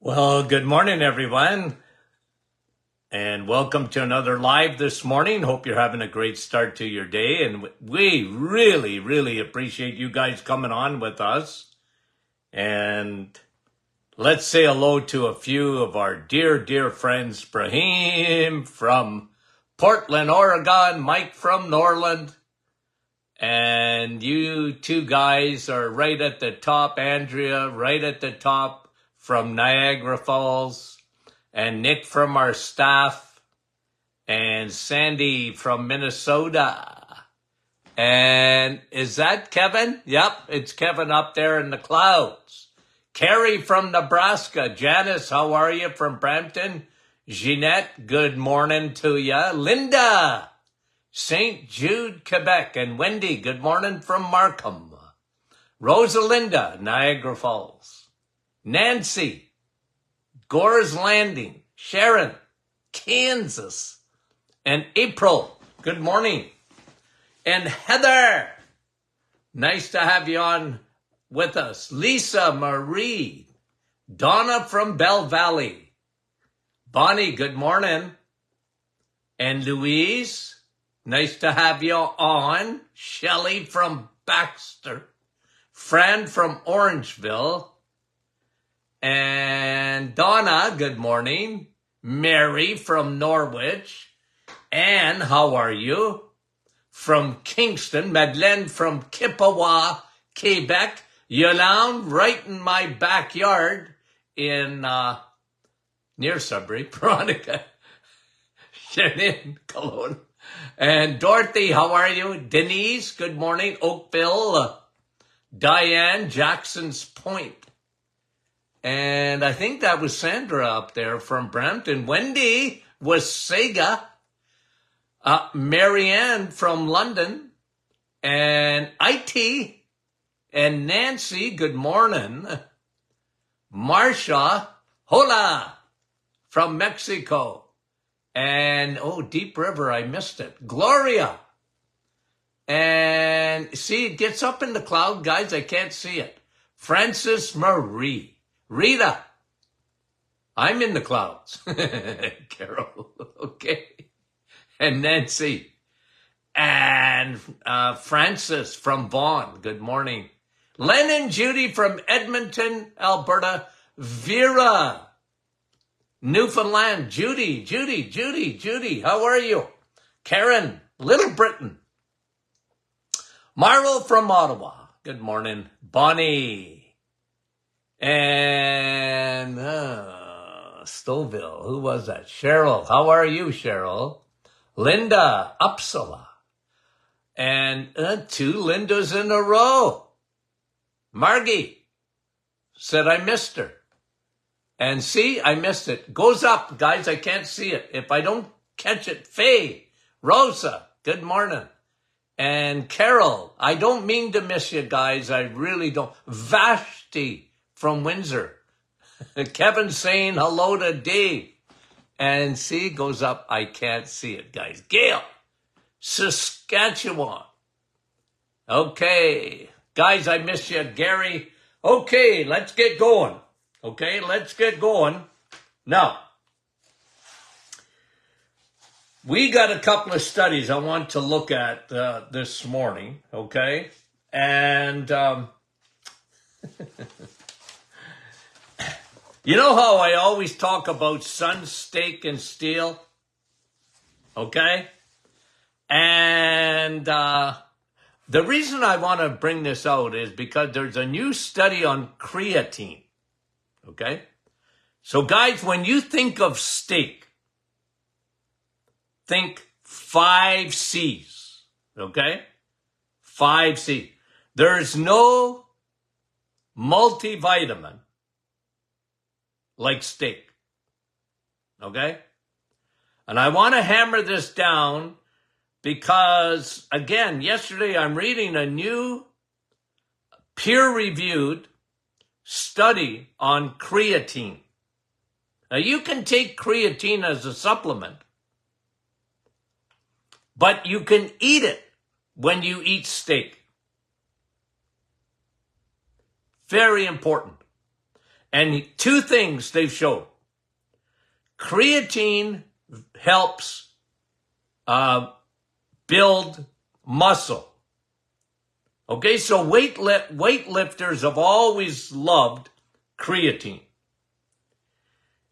Well, good morning, everyone, and welcome to another live this morning. Hope you're having a great start to your day, and we really, really appreciate you guys coming on with us. And let's say hello to a few of our dear, dear friends. Brahim from Portland, Oregon, Mike from Norland, and you two guys are right at the top. Andrea, right at the top from Niagara Falls, and Nick from our staff, and Sandy from Minnesota. And is that Kevin? Yep, it's Kevin up there in the clouds. Carrie from Nebraska. Janice, how are you from Brampton? Jeanette, good morning to you. Linda, St. Jude, Quebec. And Wendy, good morning from Markham. Rosalinda, Niagara Falls. Nancy, Gore's Landing. Sharon, Kansas. And April, good morning. And Heather, nice to have you on with us. Lisa Marie, Donna from Bell Valley. Bonnie, good morning. And Louise, nice to have you on. Shelley from Baxter. Fran from Orangeville. And Donna, good morning. Mary from Norwich. Anne, how are you? From Kingston. Madeleine from Kippawa, Quebec. Yolande, right in my backyard in near Sudbury. Veronica, Shannon, Cologne. And Dorothy, how are you? Denise, good morning. Oakville. Diane, Jackson's Point. And I think that was Sandra up there from Brampton. Wendy was Sega. Marianne from London. And IT. And Nancy, good morning. Marsha, hola, from Mexico. And, Deep River, I missed it. Gloria. And see, it gets up in the cloud, guys. I can't see it. Frances Marie. Rita, I'm in the clouds. Carol, okay. And Nancy. And Francis from Vaughan, good morning. Len and Judy from Edmonton, Alberta. Vera, Newfoundland. Judy, how are you? Karen, Little Britain. Marlo from Ottawa, good morning. Bonnie. And Stouffville, who was that? Cheryl, how are you, Cheryl? Linda, Uppsala. And 2 Lindas in a row. Margie said I missed her. And see, I missed it. Goes up, guys, I can't see it. If I don't catch it, Faye, Rosa, good morning. And Carol, I don't mean to miss you guys, I really don't. Vashti from Windsor. Kevin saying hello to Dave. And see, goes up. I can't see it, guys. Gail, Saskatchewan. Okay. Guys, I miss you. Gary. Okay, let's get going. Now, we got a couple of studies I want to look at this morning. Okay. And you know how I always talk about sun, steak, and steel? Okay? And the reason I want to bring this out is because there's a new study on creatine. Okay? So guys, when you think of steak, think 5 C's. Okay? 5 C's. There's no multivitamin like steak. Okay? And I want to hammer this down because, again, yesterday I'm reading a new peer-reviewed study on creatine. Now, you can take creatine as a supplement, but you can eat it when you eat steak. Very important. And two things they've shown. Creatine helps build muscle. Okay, so weightlifters have always loved creatine.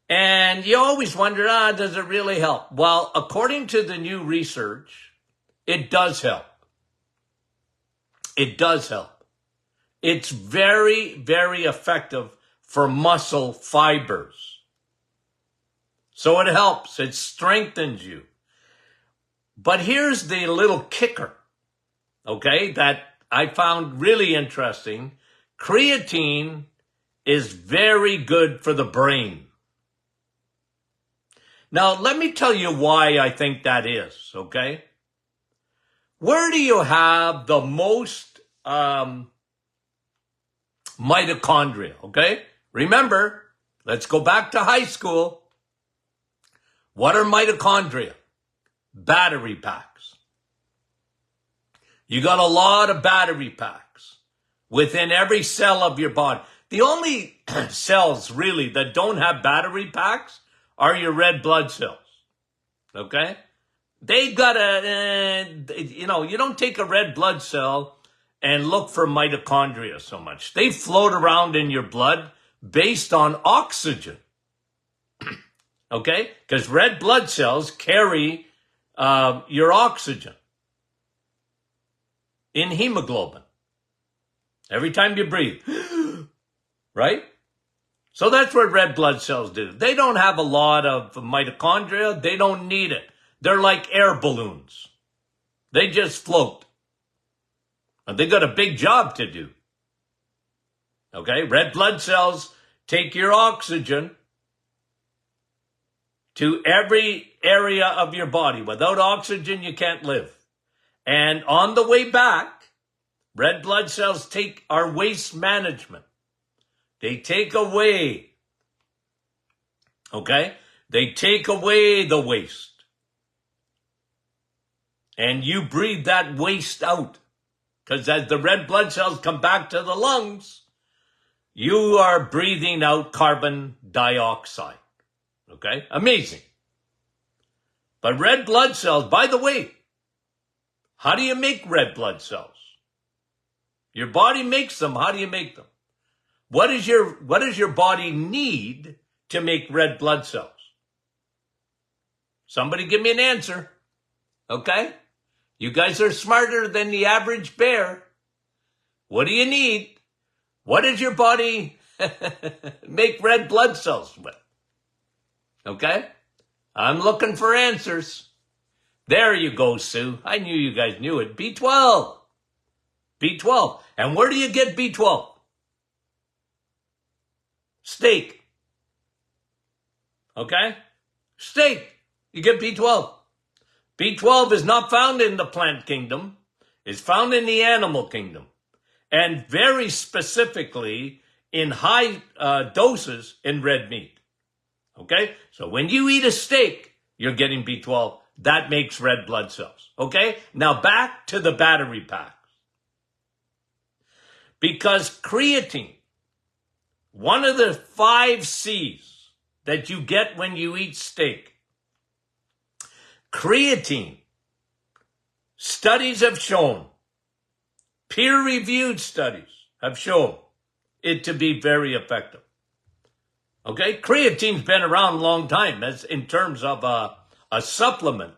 And you always wonder, does it really help? Well, according to the new research, it does help. It does help. It's very, very effective for muscle fibers. So it helps. It strengthens you. But here's the little kicker, okay, that I found really interesting. Creatine is very good for the brain. Now, let me tell you why I think that is, okay? Where do you have the most mitochondria, okay? Remember, let's go back to high school. What are mitochondria? Battery packs. You got a lot of battery packs within every cell of your body. The only cells really that don't have battery packs are your red blood cells. Okay? They you don't take a red blood cell and look for mitochondria so much. They float around in your blood based on oxygen. Okay? Because red blood cells carry your oxygen in hemoglobin every time you breathe. Right? So that's what red blood cells do. They don't have a lot of mitochondria. They don't need it. They're like air balloons. They just float. And they got a big job to do. Okay? Red blood cells take your oxygen to every area of your body. Without oxygen, you can't live. And on the way back, red blood cells take our waste management. They take away, okay? They take away the waste. And you breathe that waste out. Because as the red blood cells come back to the lungs, you are breathing out carbon dioxide. Okay? Amazing. But red blood cells, by the way, how do you make red blood cells? Your body makes them. How do you make them? What does your body need to make red blood cells? Somebody give me an answer. Okay? You guys are smarter than the average bear. What do you need? What does your body make red blood cells with? Okay? I'm looking for answers. There you go, Sue. I knew you guys knew it. B12. B12. And where do you get B12? Steak. Okay? Steak. You get B12. B12 is not found in the plant kingdom. It's found in the animal kingdom. And very specifically in high doses in red meat. Okay? So when you eat a steak, you're getting B12. That makes red blood cells. Okay? Now back to the battery packs. Because creatine, one of the 5 C's that you get when you eat steak, creatine, studies have shown, peer-reviewed studies have shown it to be very effective. Okay? Creatine's been around a long time as in terms of a supplement,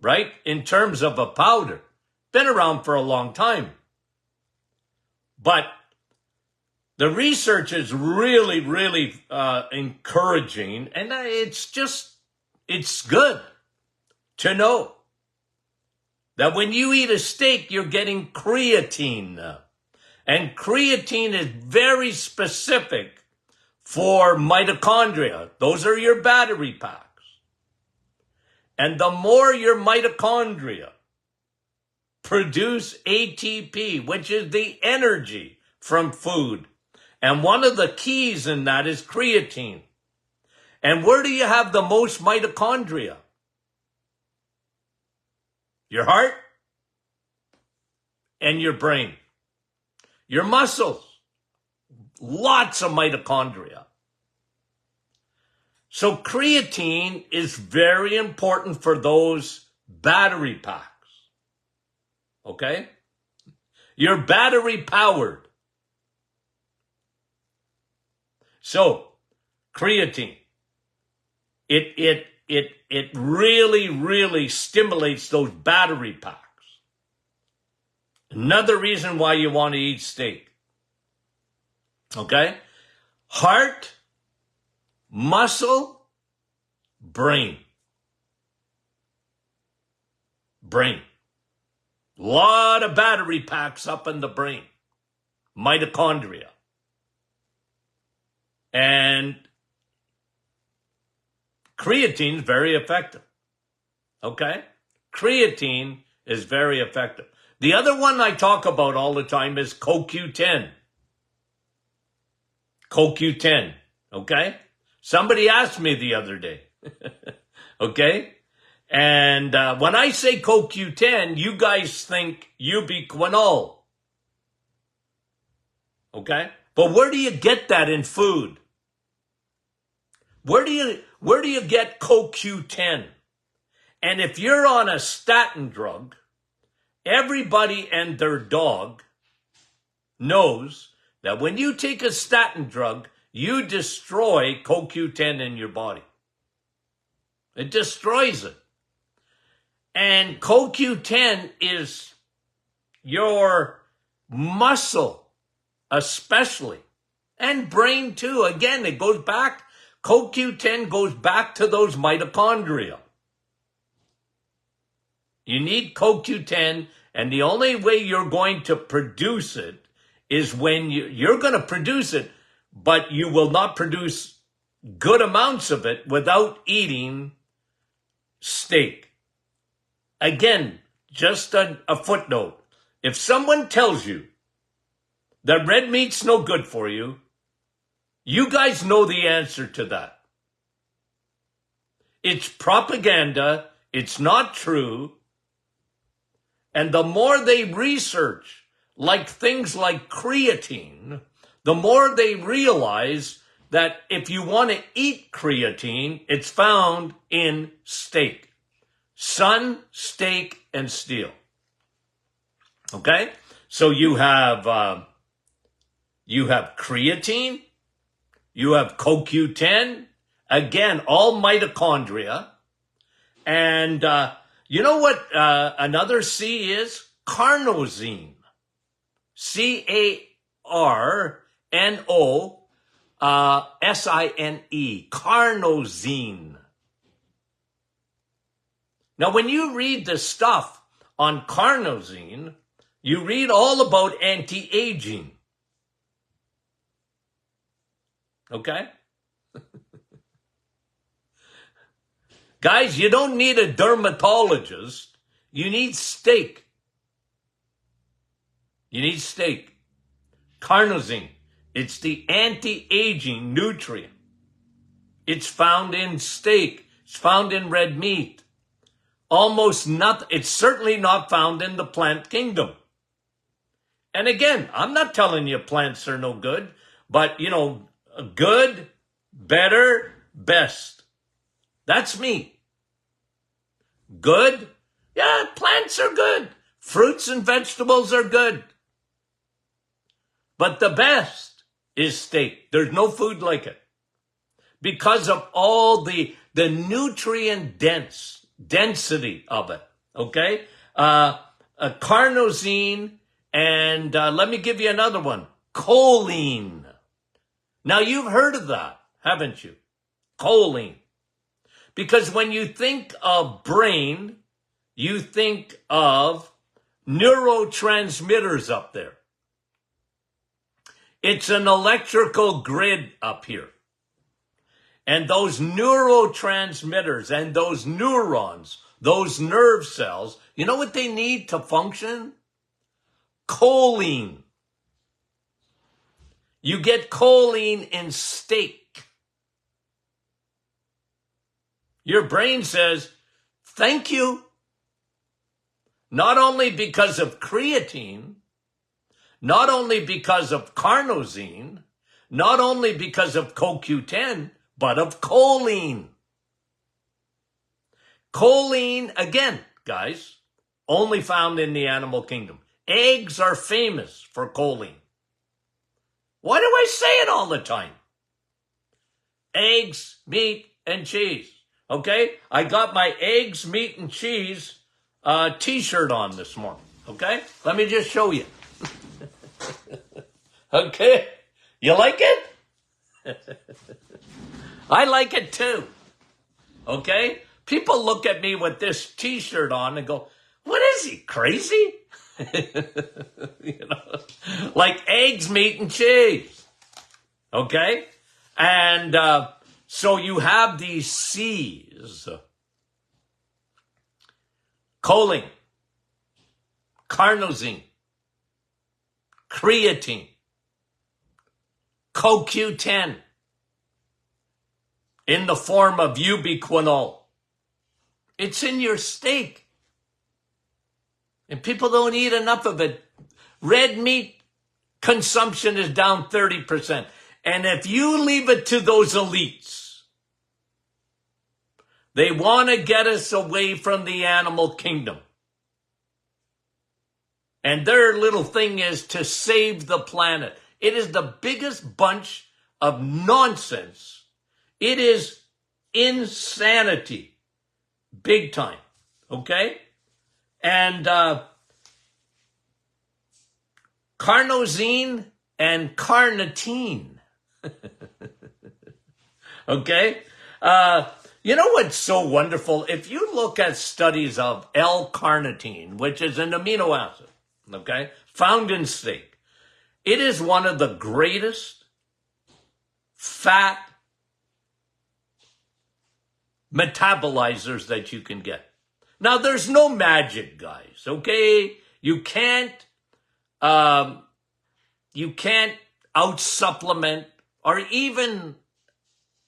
right? In terms of a powder. Been around for a long time. But the research is really, really encouraging, and it's good to know that when you eat a steak, you're getting creatine. And creatine is very specific for mitochondria. Those are your battery packs. And the more your mitochondria produce ATP, which is the energy from food, and one of the keys in that is creatine. And where do you have the most mitochondria? Your heart and your brain. Your muscles. lots of mitochondria. So creatine is very important for those battery packs. Okay? You're battery powered. So creatine, it really, really stimulates those battery packs. Another reason why you want to eat steak. Okay? Heart, muscle, brain. Brain. Lot of battery packs up in the brain. Mitochondria. And creatine is very effective. Okay? Creatine is very effective. The other one I talk about all the time is CoQ10. CoQ10. Okay? Somebody asked me the other day. Okay? And when I say CoQ10, you guys think ubiquinol. Okay? But where do you get that in food? Where do you get CoQ10? And if you're on a statin drug, everybody and their dog knows that when you take a statin drug, you destroy CoQ10 in your body. It destroys it. And CoQ10 is your muscle, especially, and brain too. Again, it goes back, CoQ10 goes back to those mitochondria. You need CoQ10, and the only way you're going to produce it is when you're going to produce it, but you will not produce good amounts of it without eating steak. Again, just a footnote. If someone tells you that red meat's no good for you, you guys know the answer to that. It's propaganda. It's not true. And the more they research, like things like creatine, the more they realize that if you want to eat creatine, it's found in steak. Sun, steak, and steel. Okay? So you have creatine, you have CoQ10, again, all mitochondria. And you know what another C is? Carnosine. C-A-R-N-O-S-I-N-E. Carnosine. Now, when you read the stuff on carnosine, you read all about anti-aging. Okay? Guys, you don't need a dermatologist. You need steak. You need steak. Carnosine. It's the anti-aging nutrient. It's found in steak. It's found in red meat. Almost nothing. It's certainly not found in the plant kingdom. And again, I'm not telling you plants are no good, but good, better, best. That's me. Good? Yeah, plants are good. Fruits and vegetables are good. But the best is steak. There's no food like it. Because of all the nutrient density of it. Okay? Carnosine, and let me give you another one. Choline. Now, you've heard of that, haven't you? Choline. Because when you think of brain, you think of neurotransmitters up there. It's an electrical grid up here. And those neurotransmitters and those neurons, those nerve cells, you know what they need to function? Choline. You get choline in steak. Your brain says, thank you. Not only because of creatine, not only because of carnosine, not only because of CoQ10, but of choline. Choline, again, guys, only found in the animal kingdom. Eggs are famous for choline. Why do I say it all the time? Eggs, meat, and cheese. Okay? I got my eggs, meat, and cheese t-shirt on this morning. Okay? Let me just show you. Okay? You like it? I like it too. Okay? People look at me with this t-shirt on and go, what is he, crazy? You know, like eggs, meat, and cheese. Okay? And so you have these C's. Choline, carnosine, creatine, CoQ10 in the form of ubiquinol. It's in your steak. And people don't eat enough of it. Red meat consumption is down 30%. And if you leave it to those elites, they want to get us away from the animal kingdom. And their little thing is to save the planet. It is the biggest bunch of nonsense. It is insanity. Big time. Okay? And carnosine and carnitine. Okay? You know what's so wonderful? If you look at studies of L-carnitine, which is an amino acid, okay, found in steak, it is one of the greatest fat metabolizers that you can get. Now, there's no magic, guys, okay? You can't out-supplement or even,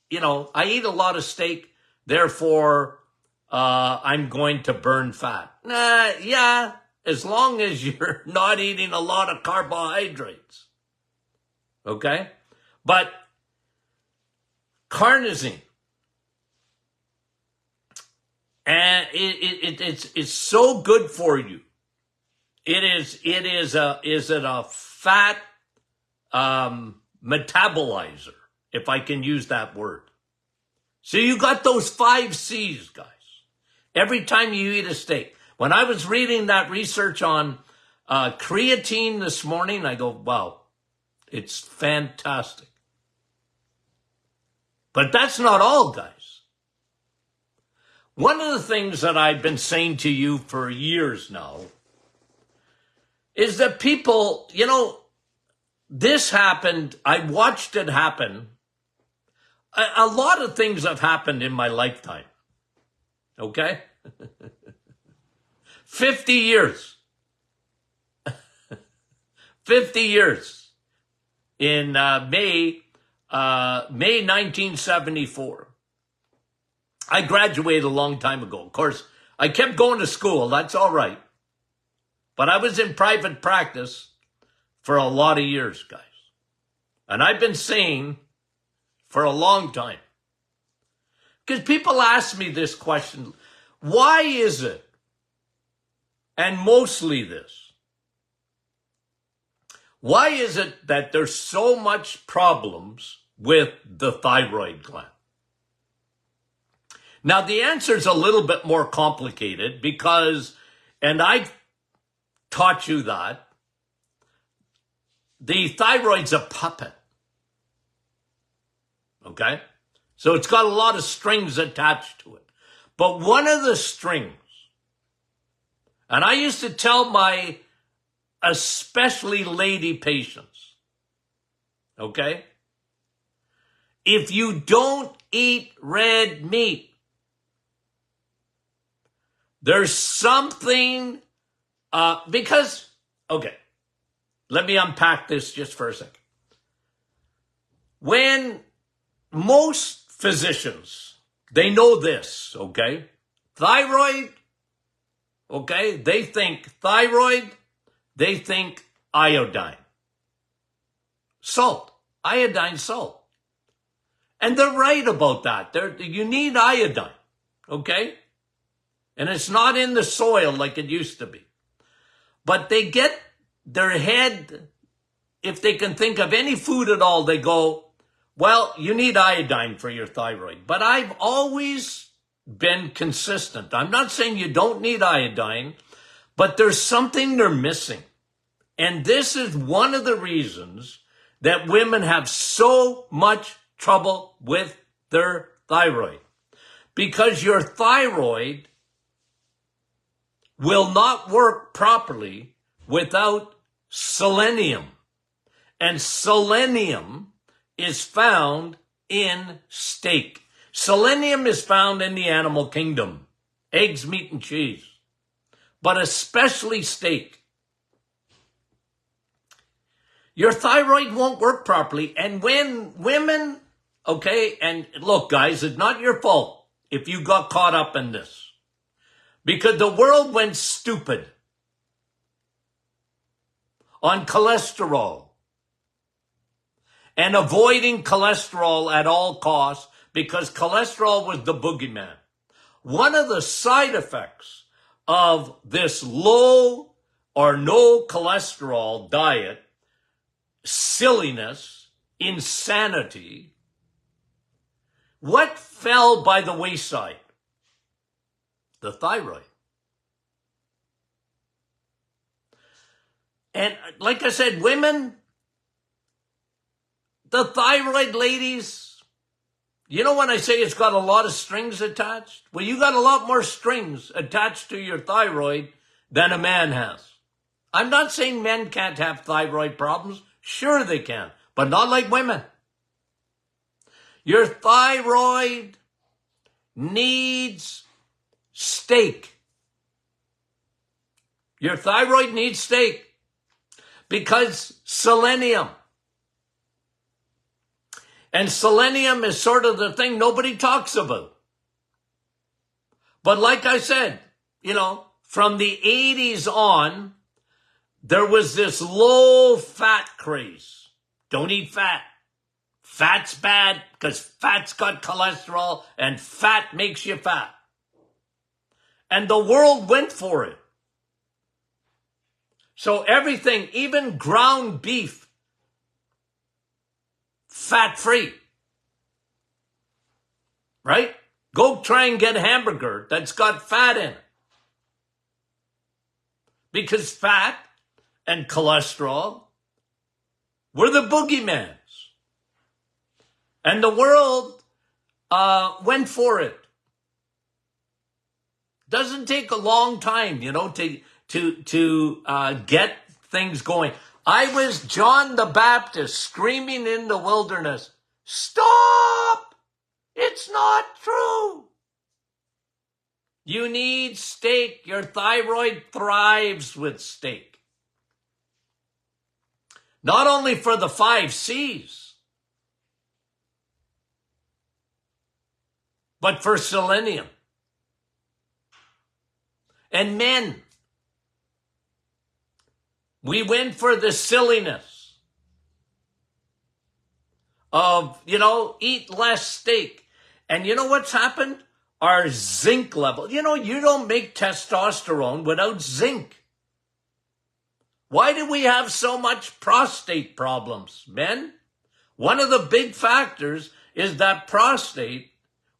you know, I eat a lot of steak, therefore I'm going to burn fat. Yeah, as long as you're not eating a lot of carbohydrates, okay? But carnosine, and it's so good for you. It is a fat metabolizer, if I can use that word. So you got those 5 C's, guys. Every time you eat a steak. When I was reading that research on creatine this morning, I go, wow, it's fantastic. But that's not all, guys. One of the things that I've been saying to you for years now is that people, you know, this happened, I watched it happen. A lot of things have happened in my lifetime, okay? 50 years. 50 years. In May 1974. I graduated a long time ago. Of course, I kept going to school. That's all right. But I was in private practice for a lot of years, guys. And I've been saying for a long time. Because people ask me this question, why is it, and mostly this, why is it that there's so much problems with the thyroid gland? Now, the answer is a little bit more complicated because, and I've taught you that, the thyroid's a puppet. Okay? So it's got a lot of strings attached to it. But one of the strings, and I used to tell my especially lady patients, okay? If you don't eat red meat, there's something, because, okay, let me unpack this just for a second. When most physicians, they know this, okay? Thyroid, okay? They think thyroid, they think iodine, salt. iodine salt. And they're right about that. You need iodine, okay? And it's not in the soil like it used to be. But they get their head, if they can think of any food at all, they go, well, you need iodine for your thyroid. But I've always been consistent. I'm not saying you don't need iodine, but there's something they're missing. And this is one of the reasons that women have so much trouble with their thyroid. Because your thyroid will not work properly without selenium. And selenium is found in steak. Selenium is found in the animal kingdom. Eggs, meat, and cheese. But especially steak. Your thyroid won't work properly. And when women, okay, and look, guys, it's not your fault if you got caught up in this. Because the world went stupid on cholesterol and avoiding cholesterol at all costs because cholesterol was the boogeyman. One of the side effects of this low or no cholesterol diet, silliness, insanity, what fell by the wayside? The thyroid. And like I said, women, the thyroid, ladies, you know when I say it's got a lot of strings attached? Well, you got a lot more strings attached to your thyroid than a man has. I'm not saying men can't have thyroid problems. Sure they can, but not like women. Your thyroid needs steak. Your thyroid needs steak because selenium. And selenium is sort of the thing nobody talks about. But like I said, you know, from the 80s on, there was this low fat craze. Don't eat fat. Fat's bad because fat's got cholesterol and fat makes you fat. And the world went for it. So everything, even ground beef, fat-free. Right? Go try and get a hamburger that's got fat in it. Because fat and cholesterol were the boogeymans. And the world went for it. Doesn't take a long time, you know, to get things going. I was John the Baptist screaming in the wilderness, stop! It's not true. You need steak. Your thyroid thrives with steak. Not only for the 5 C's, but for selenium. And men, we went for the silliness of, you know, eat less steak. And you know what's happened? Our zinc level. You know, you don't make testosterone without zinc. Why do we have so much prostate problems, men? One of the big factors is that prostate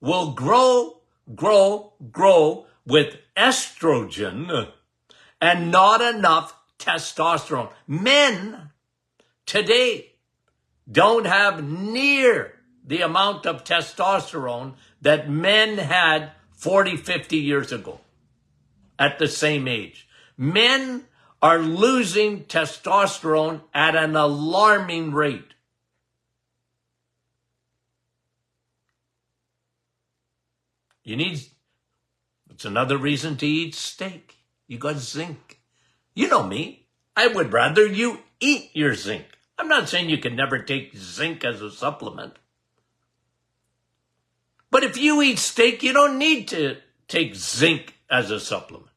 will grow with estrogen and not enough testosterone. Men today don't have near the amount of testosterone that men had 40, 50 years ago at the same age. Men are losing testosterone at an alarming rate. It's another reason to eat steak. You got zinc. You know me. I would rather you eat your zinc. I'm not saying you can never take zinc as a supplement. But if you eat steak, you don't need to take zinc as a supplement.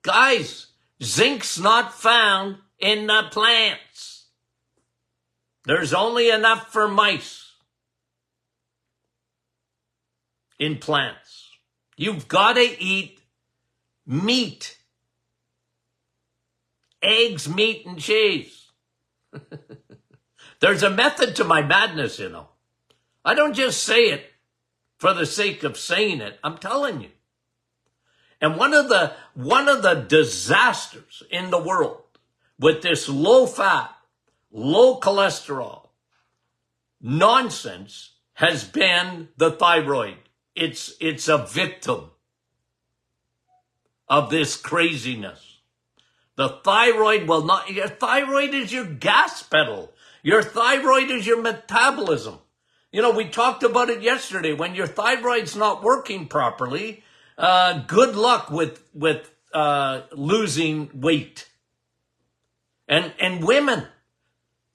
Guys, zinc's not found in the plants. There's only enough for mice in plants. You've got to eat meat. Eggs, meat, and cheese. There's a method to my madness, you know. I don't just say it for the sake of saying it. I'm telling you. And one of the disasters in the world with this low fat, low cholesterol nonsense has been the thyroid. It's a victim of this craziness. The thyroid will not, your thyroid is your gas pedal. Your thyroid is your metabolism. You know, we talked about it yesterday. When your thyroid's not working properly, good luck with losing weight. And women,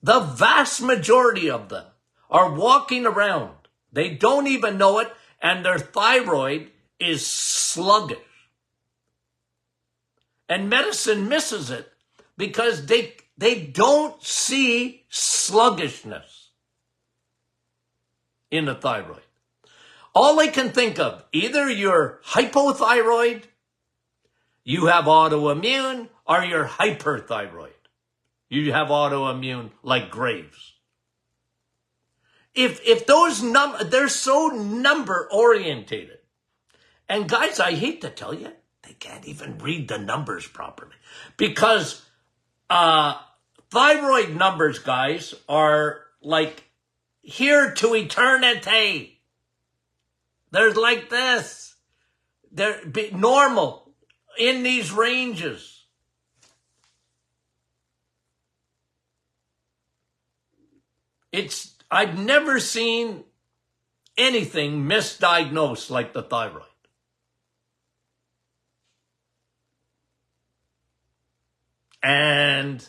the vast majority of them are walking around. They don't even know it, and their thyroid is sluggish. And medicine misses it because they don't see sluggishness in the thyroid. All they can think of, either you're hypothyroid, you have autoimmune, or you're hyperthyroid. You have autoimmune like Graves. If those they're so number orientated. And guys, I hate to tell you, they can't even read the numbers properly because thyroid numbers, guys, are like here to eternity. They're like this. They're normal in these ranges. I've never seen anything misdiagnosed like the thyroid. And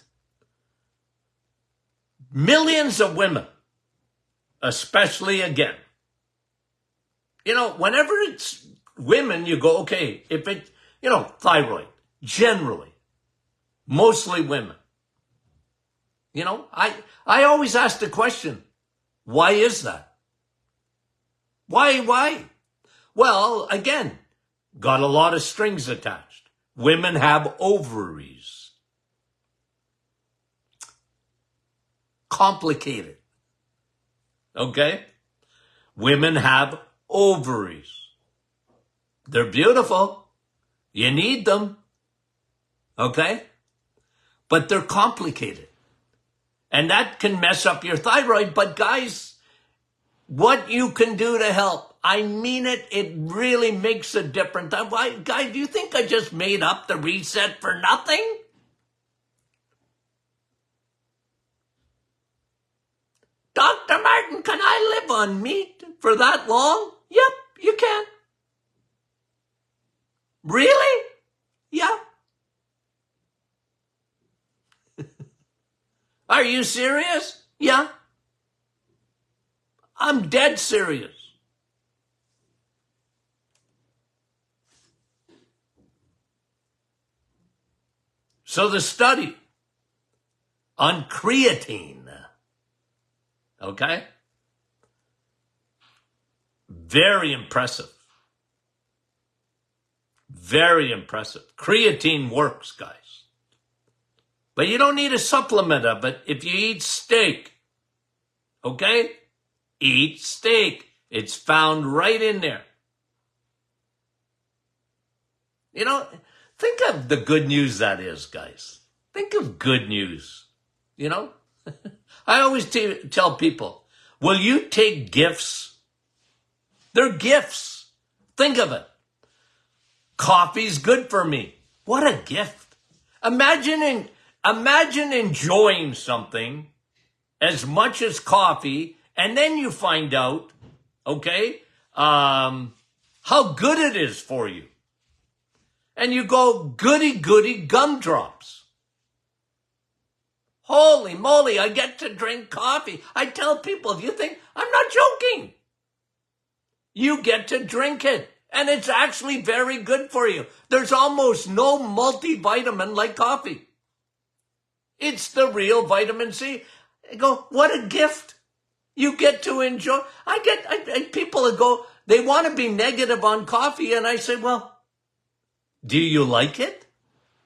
millions of women, especially again, you know, whenever it's women, you go, okay, if it, you know, thyroid, generally, mostly women. You know, I always ask the question, why is that? Why? Well, again, got a lot of strings attached. Women have ovaries. Complicated. Okay? Women have ovaries. They're beautiful. You need them. Okay? But they're complicated. And that can mess up your thyroid. But guys, what you can do to help, I mean it, it really makes a difference. Guy, do you think I just made up the reset for nothing? Dr. Martin, can I live on meat for that long? Yep, you can. Really? Yeah. Are you serious? Yeah. I'm dead serious. So the study on creatine, okay? Very impressive. Very impressive. Creatine works, guys. But you don't need a supplement of it if you eat steak. Okay? Eat steak. It's found right in there. You know, think of the good news that is, guys. Think of good news. You know? I always tell people, will you take gifts? They're gifts. Think of it. Coffee's good for me. What a gift. Imagine enjoying something as much as coffee, and then you find out, okay, how good it is for you. And you go, goody, goody gumdrops. Holy moly, I get to drink coffee. I tell people, if you think, I'm not joking. You get to drink it. And it's actually very good for you. There's almost no multivitamin like coffee. It's the real vitamin C. I go, what a gift. You get to enjoy. People that go, they want to be negative on coffee. And I say, well, do you like it?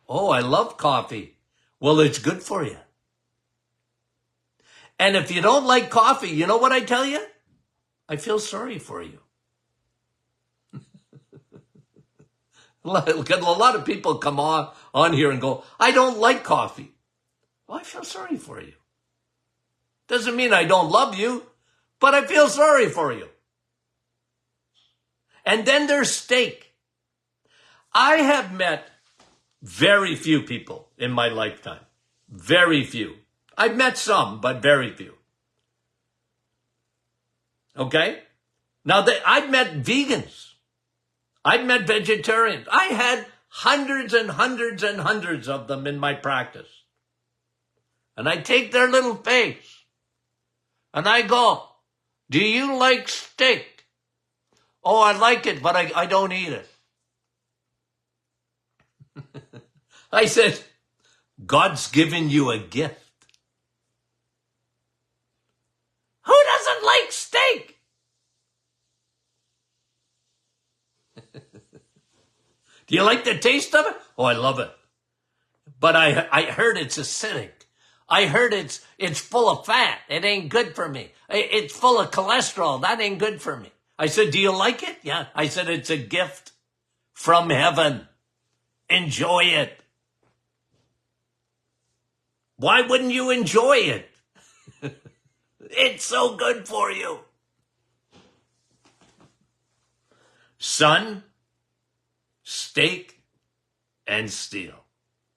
Oh, I love coffee. Well, it's good for you. And if you don't like coffee, you know what I tell you? I feel sorry for you. Look, a lot of people come on here and go, I don't like coffee. Well, I feel sorry for you. Doesn't mean I don't love you, but I feel sorry for you. And then there's steak. I have met very few people in my lifetime. Very few. I've met some, but very few. Okay? Now, I've met vegans. I've met vegetarians. I had hundreds and hundreds and hundreds of them in my practice. And I take their little face and I go, do you like steak? Oh, I like it, but I don't eat it. I said, God's given you a gift. Who doesn't like steak? Do you like the taste of it? Oh, I love it. But I heard it's acidic. I heard it's full of fat. It ain't good for me. It's full of cholesterol. That ain't good for me. I said, do you like it? Yeah. I said, it's a gift from heaven. Enjoy it. Why wouldn't you enjoy it? It's so good for you. Sun, steak, and steel.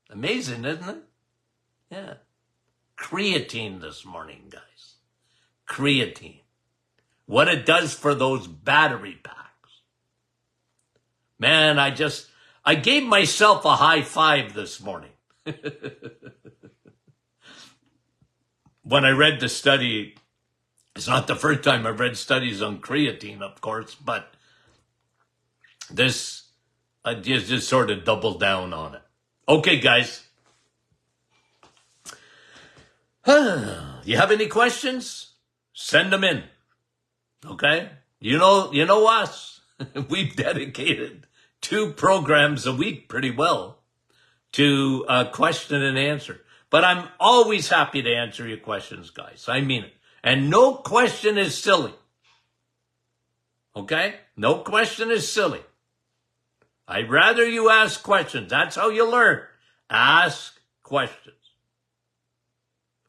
Amazing, isn't it? Yeah. Creatine this morning, guys. Creatine. What it does for those battery packs. Man, I gave myself a high five this morning. When I read the study, it's not the first time I've read studies on creatine, of course, but this, I just sort of doubled down on it. Okay, guys. You have any questions? Send them in. Okay? You know us. We've dedicated 2 programs a week pretty well to question and answer. But I'm always happy to answer your questions, guys. I mean it. And no question is silly. Okay? No question is silly. I'd rather you ask questions. That's how you learn. Ask questions.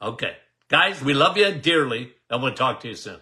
Okay. Guys, we love you dearly, and we'll talk to you soon.